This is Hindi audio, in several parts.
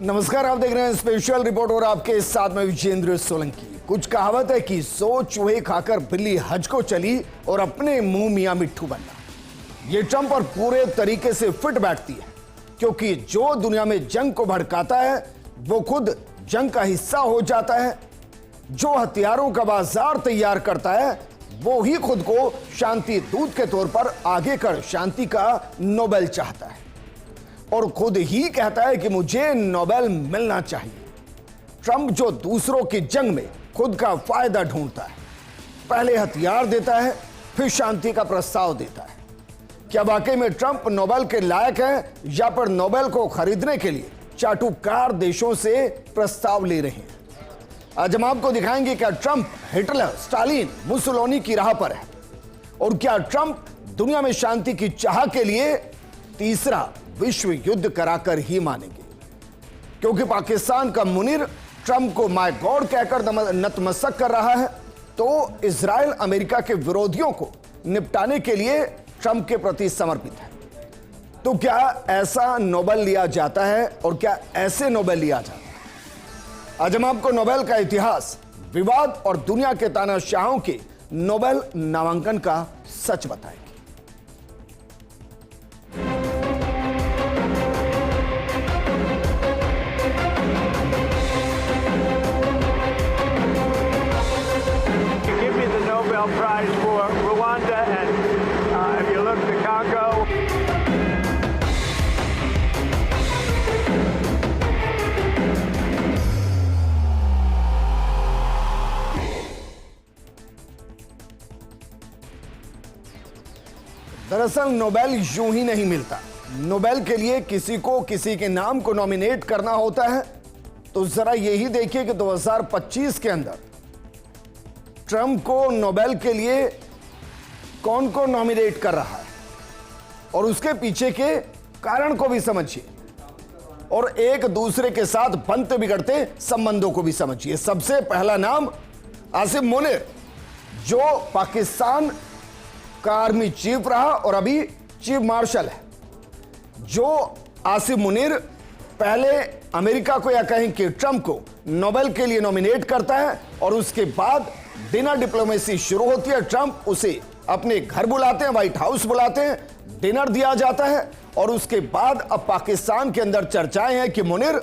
नमस्कार, आप देख रहे हैं स्पेशल रिपोर्ट और आपके साथ में विजेंद्र सोलंकी। कुछ कहावत है कि 100 चूहे खाकर बिल्ली हज को चली और अपने मुंह मियां मिट्ठू बनना। ये ट्रंप पर पूरे तरीके से फिट बैठती है, क्योंकि जो दुनिया में जंग को भड़काता है वो खुद जंग का हिस्सा हो जाता है। जो हथियारों का बाजार तैयार करता है वो ही खुद को शांति दूत के तौर पर आगे कर शांति का नोबेल चाहता है और खुद ही कहता है कि मुझे नोबेल मिलना चाहिए। ट्रंप जो दूसरों की जंग में खुद का फायदा ढूंढता है, पहले हथियार देता है फिर शांति का प्रस्ताव देता है। क्या वाकई में ट्रंप नोबेल के लायक है या फिर नोबेल को खरीदने के लिए चाटुकार देशों से प्रस्ताव ले रहे हैं? आज हम आपको दिखाएंगे क्या ट्रंप हिटलर, स्टालिन, मुसोलिनी की राह पर है और क्या ट्रंप दुनिया में शांति की चाह के लिए तीसरा विश्व युद्ध कराकर ही मानेंगे। क्योंकि पाकिस्तान का मुनीर ट्रंप को माय गॉड कहकर नतमस्तक कर रहा है, तो इजराइल अमेरिका के विरोधियों को निपटाने के लिए ट्रंप के प्रति समर्पित है। तो क्या ऐसा नोबेल लिया जाता है और क्या ऐसे नोबेल लिया जाता है? आज हम आपको नोबेल का इतिहास, विवाद और दुनिया के तानाशाहों के नोबेल नामांकन का सच बताएंगे। Prize for Rwanda and if you look to Congo. दरअसल नोबेल यूं ही नहीं मिलता। नोबेल के लिए किसी को किसी के नाम को नॉमिनेट करना होता है। तो जरा यही देखिए कि 2025 के अंदर ट्रंप को नोबेल के लिए कौन कौन नॉमिनेट कर रहा है और उसके पीछे के कारण को भी समझिए और एक दूसरे के साथ बनते बिगड़ते संबंधों को भी समझिए। सबसे पहला नाम आसिम मुनीर, जो पाकिस्तान का आर्मी चीफ रहा और अभी चीफ मार्शल है। जो आसिम मुनीर पहले अमेरिका को या कहें कि ट्रंप को नोबेल के लिए नॉमिनेट करता है और उसके बाद डिनर डिप्लोमेसी शुरू होती है। ट्रंप उसे अपने घर बुलाते हैं, व्हाइट हाउस बुलाते हैं, डिनर दिया जाता है और उसके बाद अब पाकिस्तान के अंदर चर्चाएं हैं कि मुनीर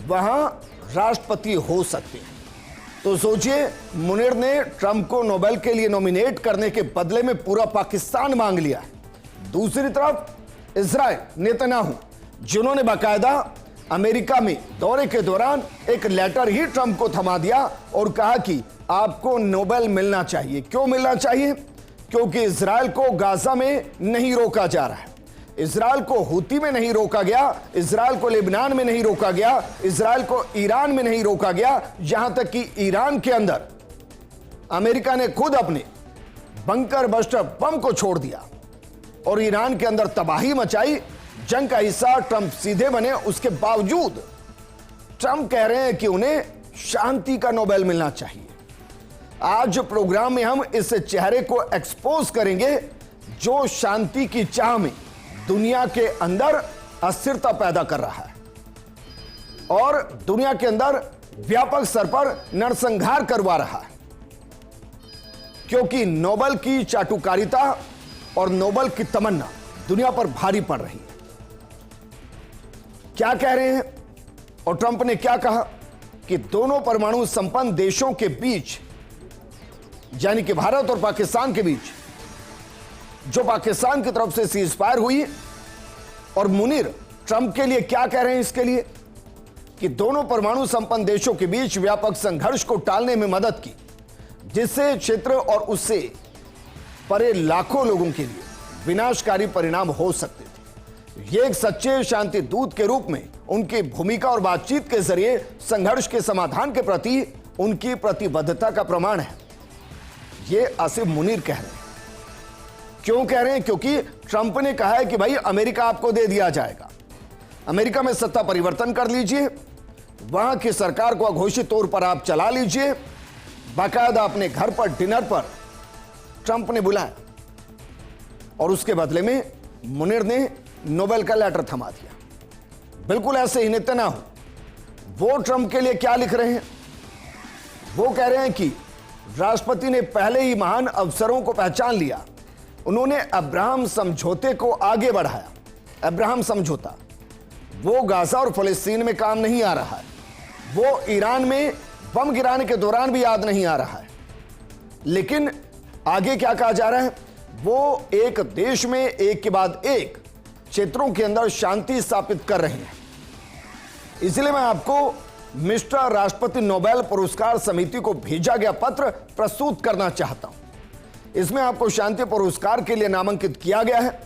वहां राष्ट्रपति हो सकते हैं। तो सोचिए, मुनीर ने ट्रंप को नोबेल के लिए नॉमिनेट करने के बदले में पूरा पाकिस्तान मांग लिया है। दूसरी तरफ इजराइल नेतन्याहू, जिन्होंने बाकायदा अमेरिका में दौरे के दौरान एक लेटर ही ट्रंप को थमा दिया और कहा कि आपको नोबेल मिलना चाहिए। क्यों मिलना चाहिए? क्योंकि इजराइल को गाजा में नहीं रोका जा रहा है, इजराइल को हूती में नहीं रोका गया, इजराइल को लेबनान में नहीं रोका गया, इजराइल को ईरान में नहीं रोका गया, यहां तक कि ईरान के अंदर अमेरिका ने खुद अपने बंकर बस्टर बम को छोड़ दिया और ईरान के अंदर तबाही मचाई। जंग का हिस्सा ट्रंप सीधे बने, उसके बावजूद ट्रंप कह रहे हैं कि उन्हें शांति का नोबेल मिलना चाहिए। आज प्रोग्राम में हम इस चेहरे को एक्सपोज करेंगे जो शांति की चाह में दुनिया के अंदर अस्थिरता पैदा कर रहा है और दुनिया के अंदर व्यापक स्तर पर नरसंहार करवा रहा है। क्योंकि नोबेल की चाटुकारिता और नोबेल की तमन्ना दुनिया पर भारी पड़ रही है। क्या कह रहे हैं और ट्रंप ने क्या कहा कि दोनों परमाणु संपन्न देशों के बीच, यानी कि भारत और पाकिस्तान के बीच, जो पाकिस्तान की तरफ से सीज फायर हुई, और मुनीर ट्रंप के लिए क्या कह रहे हैं इसके लिए कि दोनों परमाणु संपन्न देशों के बीच व्यापक संघर्ष को टालने में मदद की, जिससे क्षेत्र और उससे परे लाखों लोगों के लिए विनाशकारी परिणाम हो सकते थे। यह एक सच्चे शांति दूत के रूप में उनकी भूमिका और बातचीत के जरिए संघर्ष के समाधान के प्रति उनकी प्रतिबद्धता का प्रमाण है। यह आसिम मुनीर कह रहे हैं। क्यों कह रहे हैं? क्योंकि ट्रंप ने कहा है कि भाई अमेरिका आपको दे दिया जाएगा, अमेरिका में सत्ता परिवर्तन कर लीजिए, वहां की सरकार को अघोषित तौर पर आप चला लीजिए। बाकायदा अपने घर पर डिनर पर ट्रंप ने बुलाया और उसके बदले में मुनीर ने नोबेल का लेटर थमा दिया। बिल्कुल ऐसे ही नेतन्याहू, वो ट्रंप के लिए क्या लिख रहे हैं? वो कह रहे हैं कि राष्ट्रपति ने पहले ही महान अवसरों को पहचान लिया। उन्होंने अब्राहम समझौते को आगे बढ़ाया। अब्राहम समझौता वो गाजा और फलस्तीन में काम नहीं आ रहा है, वो ईरान में बम गिराने के दौरान भी याद नहीं आ रहा है। लेकिन आगे क्या कहा जा रहा है? वो एक देश में एक के बाद एक क्षेत्रों के अंदर शांति स्थापित कर रहे हैं। इसलिए मैं आपको मिस्टर राष्ट्रपति नोबेल पुरस्कार समिति को भेजा गया पत्र प्रस्तुत करना चाहता हूं। इसमें आपको शांति पुरस्कार के लिए नामांकित किया गया है,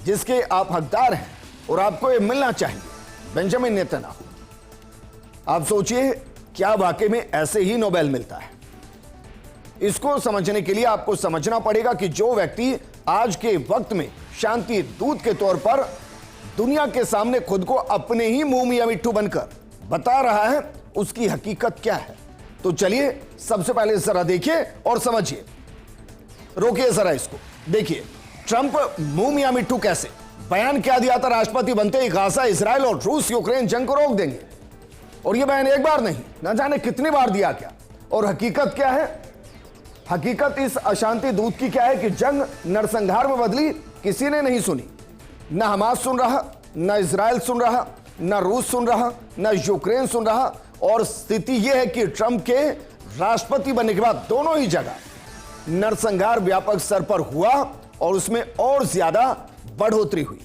जिसके आप हकदार हैं और आपको यह मिलना चाहिए। Benjamin Netanyahu. आप सोचिए, क्या वाकई में ऐसे ही नोबेल मिलता है? इसको समझने के लिए आपको समझना पड़ेगा कि जो व्यक्ति आज के वक्त में शांति दूत के तौर पर दुनिया के सामने खुद को अपने ही मुंह मियां मिट्ठू बनकर बता रहा है, उसकी हकीकत क्या है। तो चलिए सबसे पहले जरा देखिए और समझिए। रोकिए जरा इसको, देखिए ट्रंप मुंह मियां मिट्ठू कैसे। बयान क्या दिया था राष्ट्रपति बनते ही? गाजा, इजराइल और रूस यूक्रेन जंग को रोक देंगे। और यह बयान एक बार नहीं, ना जाने कितनी बार दिया क्या। और हकीकत क्या है? हकीकत इस अशांति दूत की क्या है कि जंग नरसंहार में बदली किसी ने नहीं सुनी। न हमास सुन रहा, न इजराइल सुन रहा, न रूस सुन रहा, न यूक्रेन सुन रहा। और स्थिति यह है कि ट्रंप के राष्ट्रपति बनने के बाद दोनों ही जगह नरसंहार व्यापक स्तर पर हुआ और उसमें और ज्यादा बढ़ोतरी हुई।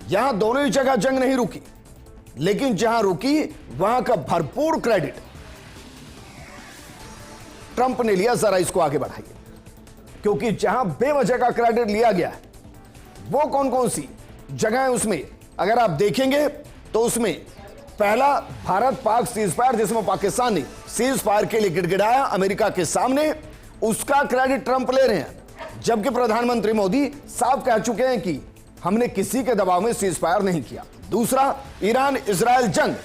यहां दोनों ही जगह जंग नहीं रुकी, लेकिन जहां रुकी वहां का भरपूर क्रेडिट ट्रंप ने लिया। जरा इसको आगे बढ़ाइए, क्योंकि जहां बेवजह का क्रेडिट लिया गया है वो कौन कौन सी जगह है उसमें अगर आप देखेंगे तो उसमें पहला भारत पाक सीज फायर, जिसमें पाकिस्तान ने सीज फायर के लिए गिड़गिड़ाया अमेरिका के सामने, उसका क्रेडिट ट्रंप ले रहे हैं। जबकि प्रधानमंत्री मोदी साफ कह चुके हैं कि हमने किसी के दबाव में सीज फायर नहीं किया। दूसरा, ईरान इजराइल जंग,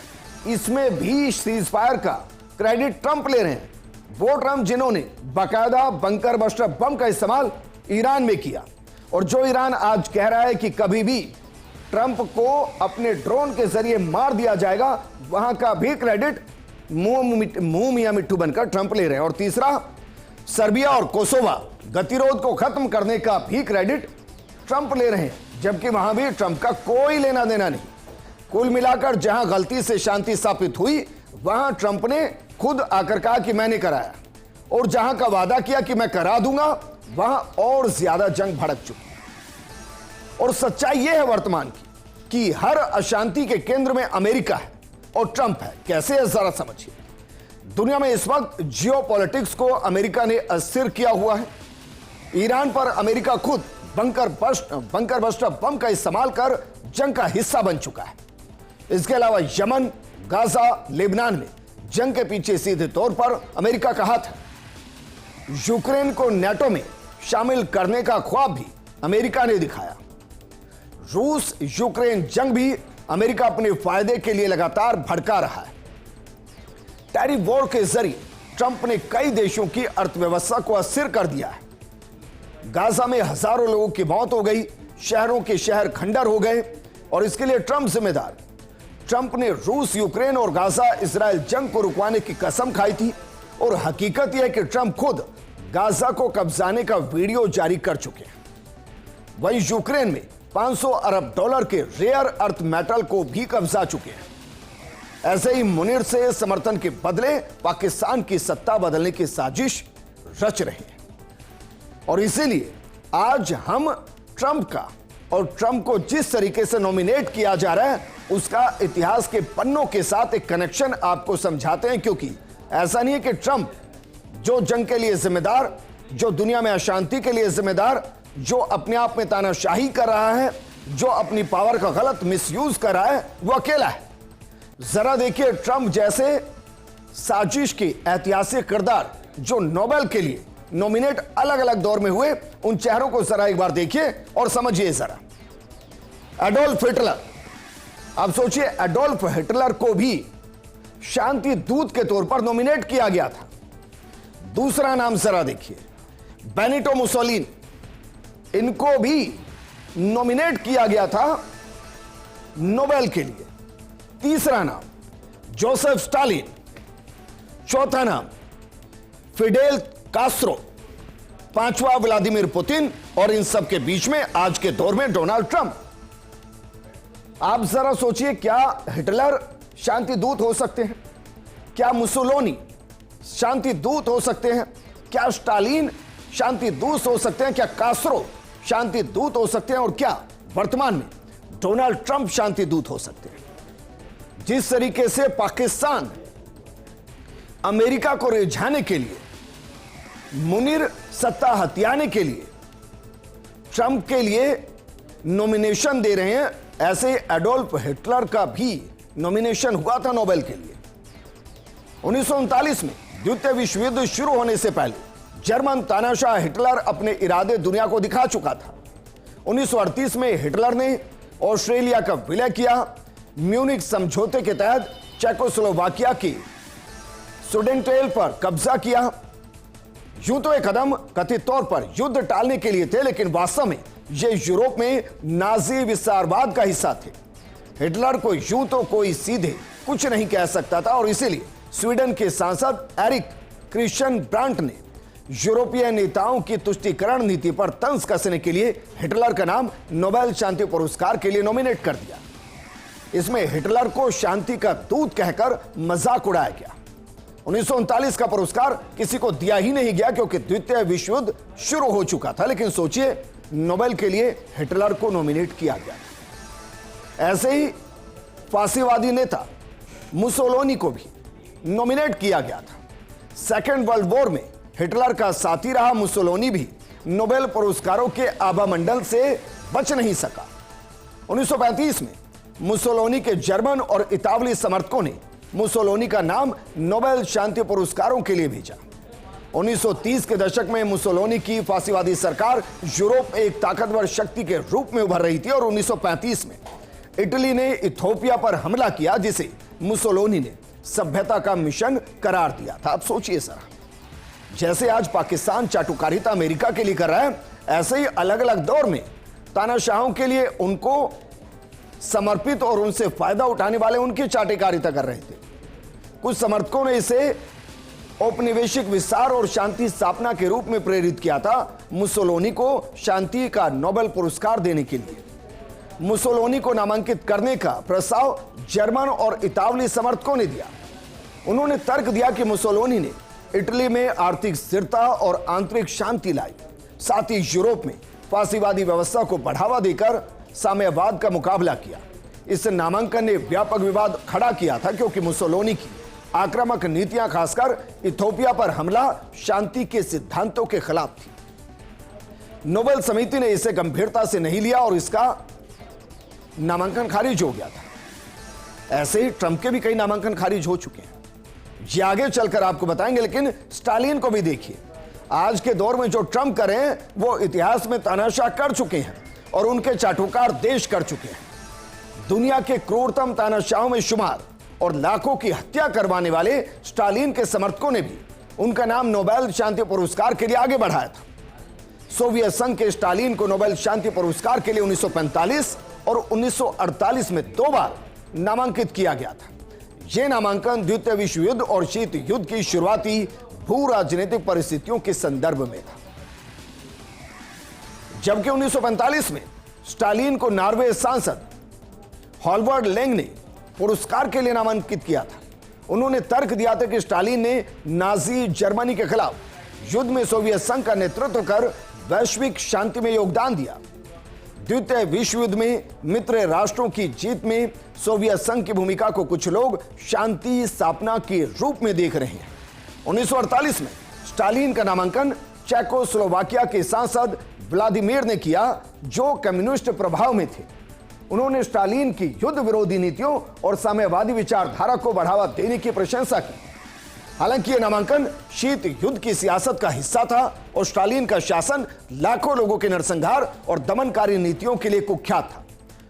इसमें भी सीज फायर का क्रेडिट ट्रंप ले रहे हैं। वो ट्रंप जिन्होंने बाकायदा बंकर बस्टर बम का इस्तेमाल ईरान में किया। और जो ईरान आज कह रहा है कि कभी भी ट्रंप को अपने ड्रोन के जरिए मार दिया जाएगा, वहां का भी क्रेडिट मुंह मियां मिट्ठू बनकर ट्रंप ले रहे हैं। और तीसरा, सर्बिया और कोसोवा गतिरोध को खत्म करने का भी क्रेडिट ट्रंप ले रहे हैं, जबकि वहां भी ट्रंप का कोई लेना देना नहीं। कुल मिलाकर जहां गलती से शांति स्थापित हुई वहां ट्रंप ने खुद आकर कहा कि मैंने कराया, और जहां का वादा किया कि मैं करा दूंगा वहां और ज्यादा जंग भड़क चुकी। और सच्चाई यह है वर्तमान की कि हर अशांति के केंद्र में अमेरिका है और ट्रंप है। कैसे है जरा समझिए। दुनिया में इस वक्त जियोपॉलिटिक्स को अमेरिका ने अस्थिर किया हुआ है। ईरान पर अमेरिका खुद बंकर बस्टर बम का इस्तेमाल कर जंग का हिस्सा बन चुका है। इसके अलावा यमन, गाजा, लेबनान में जंग के पीछे सीधे तौर पर अमेरिका का हाथ है। यूक्रेन को नेटो में शामिल करने का ख्वाब भी अमेरिका ने दिखाया। रूस यूक्रेन जंग भी अमेरिका अपने फायदे के लिए लगातार भड़का रहा है। टैरिफ वॉर के जरिए ट्रंप ने कई देशों की अर्थव्यवस्था को अस्थिर कर दिया है। गाजा में हजारों लोगों की मौत हो गई, शहरों के शहर खंडर हो गए, और इसके लिए ट्रंप जिम्मेदार। ट्रंप ने रूस यूक्रेन और गाजा इजराइल जंग को रुकवाने की कसम खाई थी। और हकीकत यह है कि ट्रंप खुद गाजा को कब्जाने का वीडियो जारी कर चुके हैं। वहीं यूक्रेन में 500 अरब डॉलर के रेयर अर्थ मेटल को भी कब्जा चुके हैं। ऐसे ही मुनीर से समर्थन के बदले पाकिस्तान की सत्ता बदलने की साजिश रच रहे हैं। और इसीलिए आज हम ट्रंप का और ट्रंप को जिस तरीके से नॉमिनेट किया जा रहा है उसका इतिहास के पन्नों के साथ एक कनेक्शन आपको समझाते हैं। क्योंकि ऐसा नहीं है कि ट्रंप जो जंग के लिए जिम्मेदार, जो दुनिया में अशांति के लिए जिम्मेदार, जो अपने आप में तानाशाही कर रहा है, जो अपनी पावर का गलत मिसयूज कर रहा है, वो अकेला है। जरा देखिए ट्रंप जैसे साजिश के ऐतिहासिक किरदार जो नोबेल के लिए नॉमिनेट अलग अलग दौर में हुए, उन चेहरों को जरा एक बार देखिए और समझिए जरा। एडोल्फ हिटलर, आप सोचिए एडोल्फ हिटलर को भी शांति दूत के तौर पर नॉमिनेट किया गया था। दूसरा नाम जरा देखिए, बेनिटो मुसोलिनी, इनको भी नॉमिनेट किया गया था नोबेल के लिए। तीसरा नाम जोसेफ स्टालिन, चौथा नाम फिडेल कास्ट्रो, पांचवा व्लादिमीर पुतिन और इन सब के बीच में आज के दौर में डोनाल्ड ट्रंप। आप जरा सोचिए, क्या हिटलर शांति दूत हो सकते हैं? क्या मुसोलिनी शांति दूत हो सकते हैं? क्या स्टालिन शांति दूत हो सकते हैं? क्या कास्ट्रो शांति दूत हो सकते हैं? और क्या वर्तमान में डोनाल्ड ट्रंप शांति दूत हो सकते हैं? जिस तरीके से पाकिस्तान अमेरिका को रिझाने के लिए, मुनीर सत्ता हथियाने के लिए ट्रंप के लिए नॉमिनेशन दे रहे हैं, ऐसे एडोल्फ हिटलर का भी नॉमिनेशन हुआ था नोबेल के लिए। 1939 में द्वितीय विश्व युद्ध शुरू होने से पहले जर्मन तानाशाह हिटलर अपने इरादे दुनिया को दिखा चुका था। 1938 में हिटलर ने ऑस्ट्रेलिया का विलय किया। म्यूनिक समझौते के तहत चेकोस्लोवाकिया की सुडेनटेल पर कब्जा किया। यूं तो एक कदम कथित तौर पर युद्ध टालने के लिए थे, लेकिन वास्तव में ये यूरोप में नाजी विस्तारवाद का हिस्सा थे। हिटलर को यूं तो कोई सीधे कुछ नहीं कह सकता था और इसीलिए स्वीडन के सांसद एरिक क्रिश्चियन ब्रांट ने यूरोपीय नेताओं की तुष्टीकरण नीति पर तंज कसने के लिए हिटलर का नाम नोबेल शांति पुरस्कार के लिए नॉमिनेट कर दिया। इसमें हिटलर को शांति का दूत कहकर मजाक उड़ाया गया। 1939 का पुरस्कार किसी को दिया ही नहीं गया क्योंकि द्वितीय विश्व युद्ध शुरू हो चुका था, लेकिन सोचिए नोबेल के लिए हिटलर को नॉमिनेट किया गया। ऐसे ही फांसीवादी नेता मुसोलिनी को भी नॉमिनेट किया गया था। सेकेंड वर्ल्ड वॉर में हिटलर का साथी रहा मुसोलिनी भी नोबेल पुरस्कारों के आभामंडल से बच नहीं सका। 1935 में मुसोलिनी के जर्मन और इतालवी समर्थकों ने मुसोलिनी का नाम नोबेल शांति पुरस्कारों के लिए भेजा। 1930 के दशक में मुसोलिनी की फांसीवादी सरकार यूरोप में एक ताकतवर शक्ति के रूप में उभर रही थी और 1935 में इटली ने इथोपिया पर हमला किया, जिसे मुसोलिनी ने सभ्यता का मिशन करार दिया था। अब सोचिए सर, जैसे आज पाकिस्तान चाटुकारिता अमेरिका के लिए कर रहा है, ऐसे ही अलग अलग दौर में तानाशाहों के लिए उनको समर्पित और उनसे फायदा उठाने वाले उनकी चाटुकारिता कर रहे थे। कुछ समर्थकों ने इसे औपनिवेशिक विस्तार और शांति स्थापना के रूप में प्रेरित किया था। मुसोलिनी को शांति का नोबेल पुरस्कार देने के लिए मुसोलिनी को नामांकित करने का प्रस्ताव जर्मन और इतालवी समर्थकों ने दिया। उन्होंने तर्क दिया कि मुसोलिनी ने इटली में आर्थिक स्थिरता और आंतरिक शांति लाई, साथ ही यूरोप में फांसीवादी व्यवस्था को बढ़ावा देकर साम्यवाद का मुकाबला किया। इस नामांकन ने व्यापक विवाद खड़ा किया था क्योंकि मुसोलिनी की आक्रामक नीतियां खासकर इथोपिया पर हमला शांति के सिद्धांतों के खिलाफ थी। नोबेल समिति ने इसे गंभीरता से नहीं लिया और इसका नामांकन खारिज हो गया था। ऐसे ही ट्रंप के भी कई नामांकन खारिज हो चुके हैं, ये आगे चलकर आपको बताएंगे। लेकिन स्टालिन को भी देखिए, आज के दौर में जो ट्रंप कर रहे हैं वो इतिहास में तानाशाह कर चुके हैं और उनके चाटुकार देश कर चुके हैं। दुनिया के क्रूरतम तानाशाहों में शुमार और लाखों की हत्या करवाने वाले स्टालिन के समर्थकों ने भी उनका नाम नोबेल शांति पुरस्कार के लिए आगे बढ़ाया था। सोवियत संघ के स्टालिन को नोबेल शांति पुरस्कार के लिए 1945 और 1948 में 2 बार नामांकित किया गया था। यह नामांकन द्वितीय विश्व युद्ध और शीत युद्ध की शुरुआती भू राजनीतिक परिस्थितियों के संदर्भ में था। जबकि 1945 में स्टालिन को नॉर्वे सांसद हॉलवर्ड लैंग ने पुरस्कार के लिए नामांकित किया था। उन्होंने तर्क दिया था कि स्टालिन ने नाजी जर्मनी के खिलाफ युद्ध में सोवियत संघ का नेतृत्व कर वैश्विक शांति में योगदान दिया। द्वितीय विश्व युद्ध में मित्र राष्ट्रों की जीत में सोवियत संघ की भूमिका को कुछ लोग शांति स्थापना के रूप में देख रहे हैं। 1948 में स्टालिन का नामांकन चेकोस्लोवाकिया के सांसद व्लादिमीर ने किया, जो कम्युनिस्ट प्रभाव में थे। उन्होंने स्टालिन की युद्ध विरोधी नीतियों और साम्यवादी विचारधारा को बढ़ावा देने की प्रशंसा की। हालांकि यह नामांकन शीत युद्ध की सियासत का हिस्सा था और स्टालिन का शासन लाखों लोगों के नरसंहार और दमनकारी नीतियों के लिए कुख्यात था।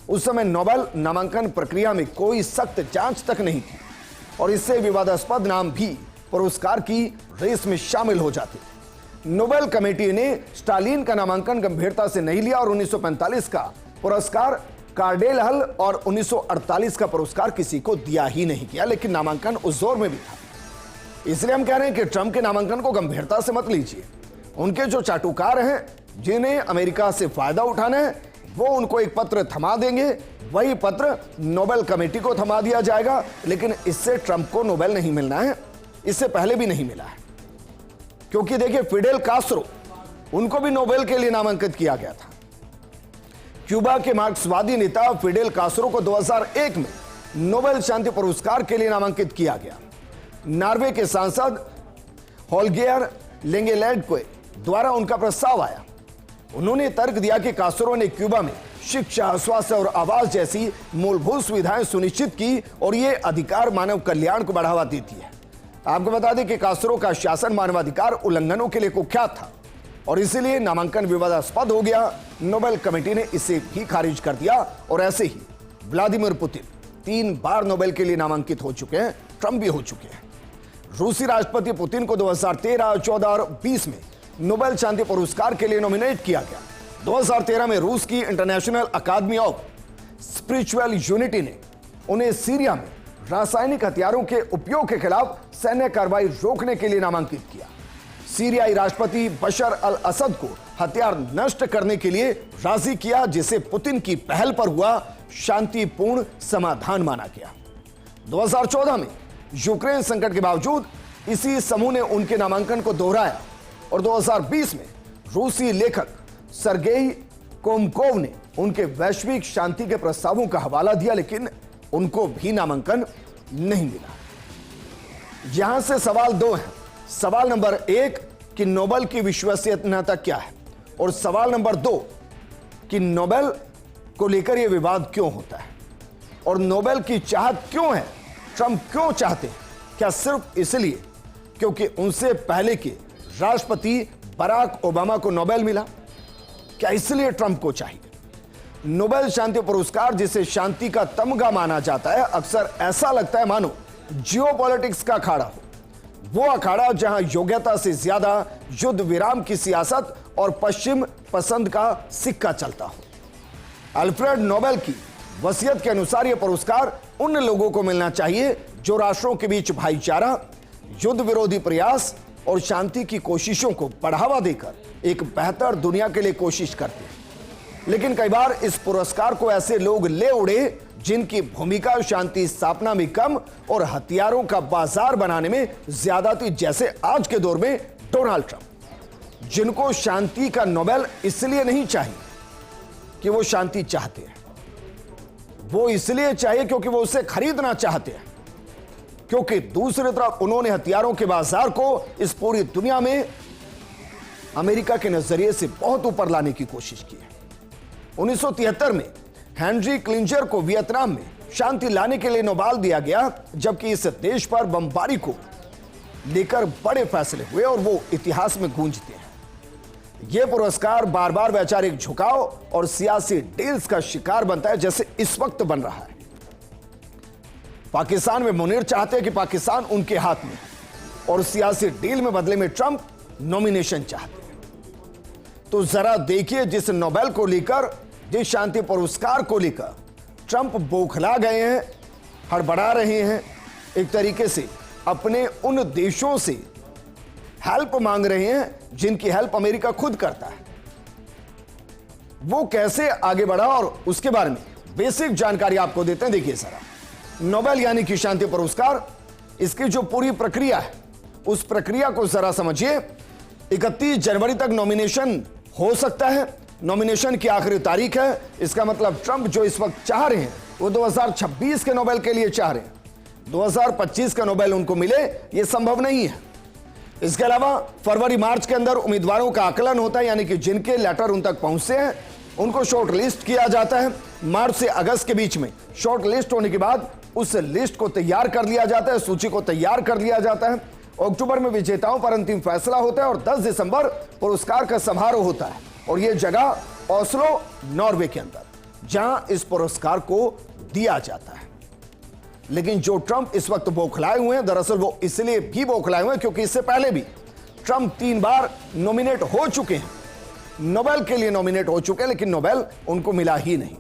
उस समय नोबेल नामांकन प्रक्रिया में कोई सख्त जांच तक नहीं थी और इससे विवादास्पद नाम भी पुरस्कार की रेस में शामिल हो जाते थे। नोबेल कमेटी ने स्टालिन का नामांकन गंभीरता से नहीं लिया और 1945 का पुरस्कार कार्डेल हल और 1948 का पुरस्कार किसी को दिया ही नहीं किया, लेकिन नामांकन उस दौर में भी था। इसलिए हम कह रहे हैं कि ट्रंप के नामांकन को गंभीरता से मत लीजिए। उनके जो चाटुकार हैं, जिन्हें अमेरिका से फायदा उठाना है, वो उनको एक पत्र थमा देंगे, वही पत्र नोबेल कमेटी को थमा दिया जाएगा। लेकिन इससे ट्रंप को नोबेल नहीं मिलना है, इससे पहले भी नहीं मिला है। क्योंकि देखिए, फिडेल कास्ट्रो, उनको भी नोबेल के लिए नामांकित किया गया था। क्यूबा के मार्क्सवादी नेता फिडेल कास्ट्रो को 2001 में नोबेल शांति पुरस्कार के लिए नामांकित किया गया। नॉर्वे के सांसद होल्गेयर लेंगेलैंड के द्वारा उनका प्रस्ताव आया। उन्होंने तर्क दिया कि कास्ट्रो ने क्यूबा में शिक्षा, स्वास्थ्य और आवास जैसी मूलभूत सुविधाएं सुनिश्चित की और ये अधिकार मानव कल्याण को बढ़ावा देती है। आपको बता दें कि कास्ट्रो का शासन मानवाधिकार उल्लंघनों के लिए कुख्यात था और इसीलिए नामांकन विवादास्पद हो गया। नोबेल कमेटी ने इसे भी खारिज कर दिया और ऐसे ही व्लादिमीर पुतिन 3 बार नोबेल के लिए नामांकित हो चुके हैं, ट्रंप भी हो चुके हैं। रूसी राष्ट्रपति पुतिन को 2013, 14 और 20 में नोबेल शांति पुरस्कार के लिए नॉमिनेट किया गया। 2013 में रूस की इंटरनेशनल अकादमी ऑफ स्पिरिचुअल यूनिटी ने उन्हें सीरिया में रासायनिक हथियारों के उपयोग के खिलाफ सैन्य कार्रवाई रोकने के लिए नामांकित किया। सीरियाई राष्ट्रपति बशर अल असद को हथियार नष्ट करने के लिए राजी किया, जिसे पुतिन की पहल पर हुआ शांतिपूर्ण समाधान माना गया। 2014 में यूक्रेन संकट के बावजूद इसी समूह ने उनके नामांकन को दोहराया और 2020 में रूसी लेखक सर्गेई कोमकोव ने उनके वैश्विक शांति के प्रस्तावों का हवाला दिया, लेकिन उनको भी नामांकन नहीं मिला। यहां से सवाल 2 हैं। सवाल नंबर 1 कि नोबेल की विश्वसनीयता क्या है, और सवाल नंबर 2 कि नोबेल को लेकर यह विवाद क्यों होता है और नोबेल की चाहत क्यों है। ट्रंप क्यों चाहते हैं? क्या सिर्फ इसलिए क्योंकि उनसे पहले के राष्ट्रपति बराक ओबामा को नोबेल मिला? क्या इसलिए ट्रंप को चाहिए? नोबेल शांति पुरस्कार, जिसे शांति का तमगा माना जाता है, अक्सर ऐसा लगता है मानो जियोपॉलिटिक्स का अखाड़ा हो। वो अखाड़ा जहां योग्यता से ज्यादा युद्ध विराम की सियासत और पश्चिम पसंद का सिक्का चलता हो। अल्फ्रेड नोबेल की वसीयत के अनुसार यह पुरस्कार उन लोगों को मिलना चाहिए जो राष्ट्रों के बीच भाईचारा, युद्ध विरोधी प्रयास और शांति की कोशिशों को बढ़ावा देकर एक बेहतर दुनिया के लिए कोशिश करते हैं। लेकिन कई बार इस पुरस्कार को ऐसे लोग ले उड़े जिनकी भूमिका शांति स्थापना में कम और हथियारों का बाजार बनाने में ज्यादा थी, जैसे आज के दौर में डोनाल्ड ट्रंप, जिनको शांति का नोबेल इसलिए नहीं चाहिए कि वो शांति चाहते हैं, वो इसलिए चाहिए क्योंकि वो उसे खरीदना चाहते हैं। क्योंकि दूसरी तरफ उन्होंने हथियारों के बाजार को इस पूरी दुनिया में अमेरिका के नजरिए से बहुत ऊपर लाने की कोशिश की है। 1973 में हेनरी क्लिंजर को वियतनाम में शांति लाने के लिए नोबेल दिया गया, जबकि इस देश पर बमबारी को लेकर बड़े फैसले हुए और वो इतिहास में गूंजते हैं। यह पुरस्कार बार बार वैचारिक झुकाव और सियासी डील्स का शिकार बनता है, जैसे इस वक्त बन रहा है। पाकिस्तान में मुनीर चाहते हैं कि पाकिस्तान उनके हाथ में, और सियासी डील में बदले में ट्रंप नॉमिनेशन चाहते हैं। तो जरा देखिए, जिस नोबेल को लेकर, जिस शांति पुरस्कार को लेकर ट्रंप बौखला गए हैं, हड़बड़ा रहे हैं, एक तरीके से अपने उन देशों से हेल्प मांग रहे हैं जिनकी हेल्प अमेरिका खुद करता है, वो कैसे आगे बढ़ा और उसके बारे में बेसिक जानकारी आपको देते हैं। देखिए जरा, नोबेल यानी कि शांति पुरस्कार, इसकी जो पूरी प्रक्रिया है उस प्रक्रिया को जरा समझिए। 31 जनवरी तक नॉमिनेशन हो सकता है, नॉमिनेशन की आखिरी तारीख है। इसका मतलब ट्रंप जो इस वक्त चाह रहे हैं वो 2026 के नोबेल के लिए चाह रहे हैं। 2025 का नोबेल उनको मिले ये संभव नहीं है। इसके अलावा फरवरी मार्च के अंदर उम्मीदवारों का आकलन होता है, यानी कि जिनके लेटर उन तक पहुंचते हैं उनको शॉर्ट लिस्ट किया जाता है। मार्च से अगस्त के बीच में शॉर्ट लिस्ट होने के बाद उस लिस्ट को तैयार कर लिया जाता है, सूची को तैयार कर लिया जाता है। अक्टूबर में विजेताओं पर अंतिम फैसला होता है और 10 दिसंबर पुरस्कार का समारोह होता है, और यह जगह ओस्लो, नॉर्वे के अंदर, जहां इस पुरस्कार को दिया जाता है। लेकिन जो ट्रंप इस वक्त बौखलाए हुए हैं, दरअसल वो इसलिए भी बौखलाए हुए हैं क्योंकि इससे पहले भी ट्रंप 3 बार नॉमिनेट हो चुके हैं, नोबेल के लिए नॉमिनेट हो चुके हैं, लेकिन नोबेल उनको मिला ही नहीं।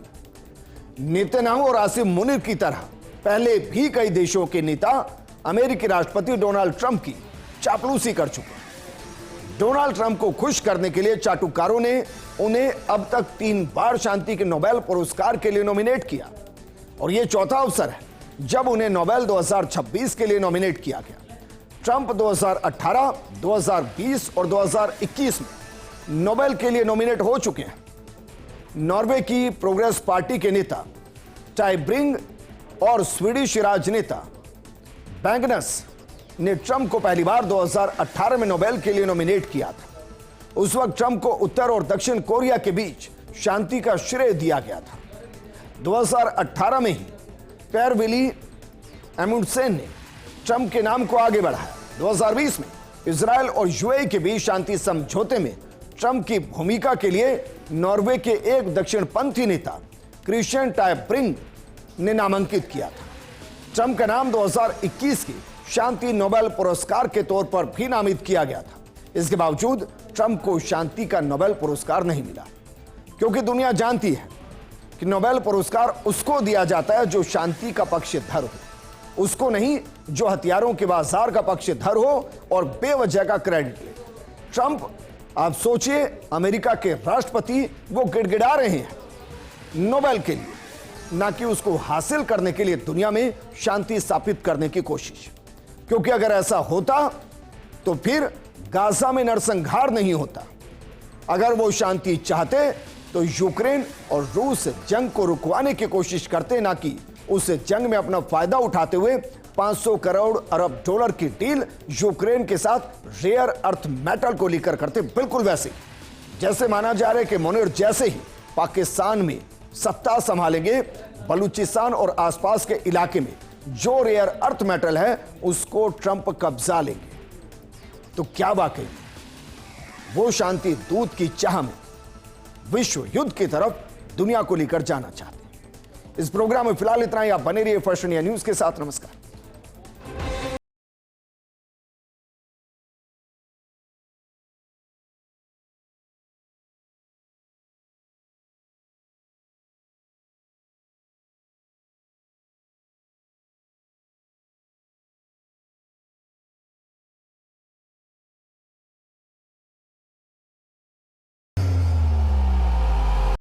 नेतन्याहू और आसिम मुनीर की तरह पहले भी कई देशों के नेता अमेरिकी राष्ट्रपति डोनाल्ड ट्रंप की चापलूसी कर चुके हैं। डोनाल्ड ट्रंप को खुश करने के लिए चाटुकारों ने उन्हें अब तक 3 बार शांति के नोबेल पुरस्कार के लिए नॉमिनेट किया और यह चौथा अवसर है जब उन्हें नोबेल 2026 के लिए नॉमिनेट किया गया। ट्रंप 2018, 2020 और 2021 में नोबेल के लिए नॉमिनेट हो चुके हैं। नॉर्वे की प्रोग्रेस पार्टी के नेता टाइब्रिंग और स्वीडिश राजनेता बैंगनस ने ट्रंप को पहली बार 2018 में नोबेल के लिए नॉमिनेट किया था। उस वक्त ट्रंप को उत्तर और दक्षिण कोरिया के बीच शांति का श्रेय दिया गया था। 2018 में ही पैर विली एमुंडसेन ने ट्रंप के नाम को आगे बढ़ाया। 2020 में इजराइल और यूएई के बीच शांति समझौते में ट्रंप की भूमिका के लिए नॉर्वे के एक दक्षिणपंथी नेता क्रिश्चियन टाइब्रिंग ने नामांकित किया था। ट्रंप का नाम 2021 की शांति नोबेल पुरस्कार के तौर पर भी नामित किया गया था। इसके बावजूद ट्रंप को शांति का नोबेल पुरस्कार नहीं मिला, क्योंकि दुनिया जानती है कि नोबेल पुरस्कार उसको दिया जाता है जो शांति का पक्षधर हो, उसको नहीं जो हथियारों के बाजार का पक्षधर हो और बेवजह का क्रेडिट ले। ट्रंप, आप सोचिए, अमेरिका के राष्ट्रपति, वो गिड़गिड़ा रहे हैं नोबेल के लिए, ना कि उसको हासिल करने के लिए दुनिया में शांति स्थापित करने की कोशिश। क्योंकि अगर ऐसा होता तो फिर गाजा में नरसंहार नहीं होता। अगर वो शांति चाहते तो यूक्रेन और रूस जंग को रुकवाने की कोशिश करते, ना कि उस जंग में अपना फायदा उठाते हुए 500 करोड़ अरब डॉलर की डील यूक्रेन के साथ रेयर अर्थ मेटल को लेकर करते। बिल्कुल वैसे जैसे माना जा रहा है कि मुनीर जैसे ही पाकिस्तान में सत्ता संभालेंगे, बलूचिस्तान और आसपास के इलाके में जो रेयर अर्थ मेटल है उसको ट्रंप कब्जा लेंगे। तो क्या वाकई वो शांति दूत की चाह में विश्व युद्ध की तरफ दुनिया को लेकर जाना चाहते हैं? इस प्रोग्राम में फिलहाल इतना ही। आप बने रहिए फर्स्ट इंडिया न्यूज के साथ। नमस्कार।